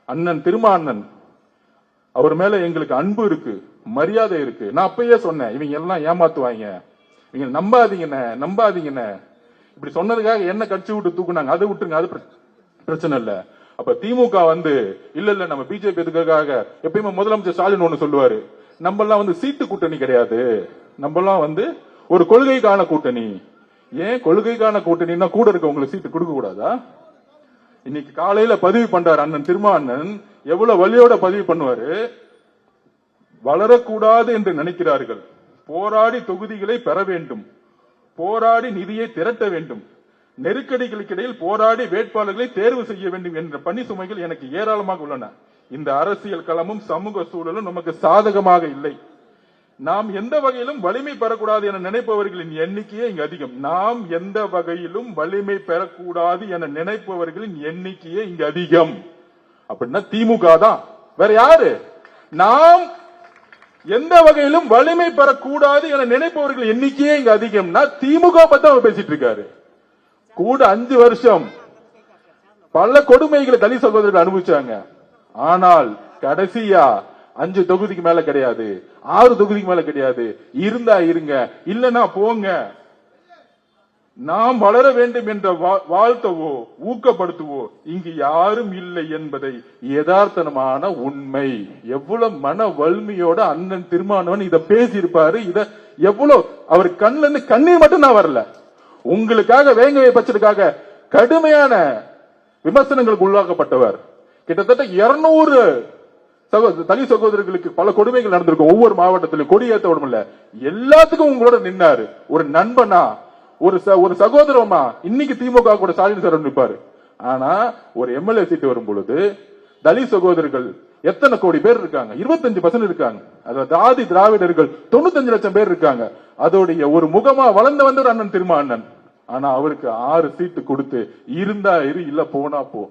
அண்ணன் திருமாண்ணன் அவர் மேல எங்களுக்கு அன்பு இருக்கு, மரியாதை இருக்கு. நான் அப்பயே சொன்னேன், இவங்க எல்லாம் ஏமாத்துவாங்க, இவங்க நம்பாதீங்கன்னு. இப்படி சொன்னதுக்காக என்ன கட்சி விட்டு தூக்குனாங்க, அதை விட்டுருங்க, அது பிரச்சனை இல்ல. அப்ப திமுக இல்ல நம்ம பிஜேபி எதுக்காக எப்பயுமே முதலமைச்சர் ஸ்டாலின் ஒண்ணு சொல்லுவாரு, நம்ம எல்லாம் சீட்டு கூட்டணி கிடையாது, நம்ம எல்லாம் ஒரு கொள்கைக்கான கூட்டணி. ஏன் கொள்கைக்கான கூட்டணின்னா கூட இருக்க உங்களுக்கு சீட்டு கொடுக்க கூடாதா? இன்னைக்கு காலையில பதிவு பண்றாரு அண்ணன் திருமாண்ணன், எவ்வளவு வலியோட பதிவு பண்ணுவாரு. வளரக்கூடாது என்று நினைக்கிறார்கள், போராடி தொகுதிகளை பெற வேண்டும், போராடி நிதியை திரட்ட வேண்டும், நெருக்கடிகளுக்கு இடையில் போராடி வேட்பாளர்களை தேர்வு செய்ய வேண்டும் என்ற பணி சுமைகள் எனக்கு ஏராளமாக உள்ளன. இந்த அரசியல் களமும் சமூக சூழலும் நமக்கு சாதகமாக இல்லை. நாம் எந்த வகையிலும் வலிமை பெறக்கூடாது என நினைப்பவர்களின் எண்ணிக்கையே இங்கு அதிகம். நாம் எந்த வகையிலும் வலிமை பெறக்கூடாது என நினைப்பவர்களின் எண்ணிக்கையே இங்கு அதிகம். அப்படின்னா திமுக தான், வேற யாரு? நாம் எந்த வகையிலும் வலிமை பெறக்கூடாது என நினைப்பவர்கள் எண்ணிக்கையே இங்கு அதிகம்னா திமுக பத்தி அவர் பேசிட்டு இருக்காரு. கூட 5 வருஷம் பல கொடுமைகளை தலித் சகோதரர்கள் அனுபவிச்சாங்க. ஆனால் கடைசியா 5 தொகுதிக்கு மேல கிடையாது, 6 தொகுதிக்கு மேல கிடையாது. இருந்தா இருங்க, இல்லனா போங்க. நாம் வளர வேண்டும் என்ற வாழ்த்தவோ ஊக்கப்படுத்துவோ இங்கு யாரும் இல்லை என்பதை யதார்த்தமான உண்மை. எவ்வளவு மன வலிமையோட அண்ணன் திருமாவளவன் இத பேசி இருப்பாரு. இத எவ்வளவு அவர் கண்ணுல இருந்து கண்ணீர் மட்டும் நான் வரல, உங்களுக்காக வேங்கை பச்சதுக்காக கடுமையான விமர்சனங்களுக்கு உள்ளாக்கப்பட்டவர். கிட்டத்தட்ட 200 தலித் சகோதரர்களுக்கு பல கொடுமைகள் நடந்திருக்கும். ஒவ்வொரு மாவட்டத்திலும் கொடியேற்ற விடமில்ல, எல்லாத்துக்கும் உங்களோட நின்னாரு. ஒரு நண்பனா, ஒரு சகோதரமா. இன்னைக்கு திமுக கூட ஸ்டாலின் சார் நிற்பாரு. ஆனா ஒரு எம்எல்ஏ சீட்டு வரும் பொழுது தலித் சகோதரர்கள் எத்தனை கோடி பேர் இருக்காங்க? 25% இருக்காங்க. அதாவது ஆதி திராவிடர்கள் 95 லட்சம் பேர் இருக்காங்க. அதோடைய ஒரு முகமா வளர்ந்து வந்தவர் அண்ணன் திருமாவளவன். ஆனா அவருக்கு 6 சீட்டு கொடுத்து இருந்தா இரு, இல்ல போனா போ.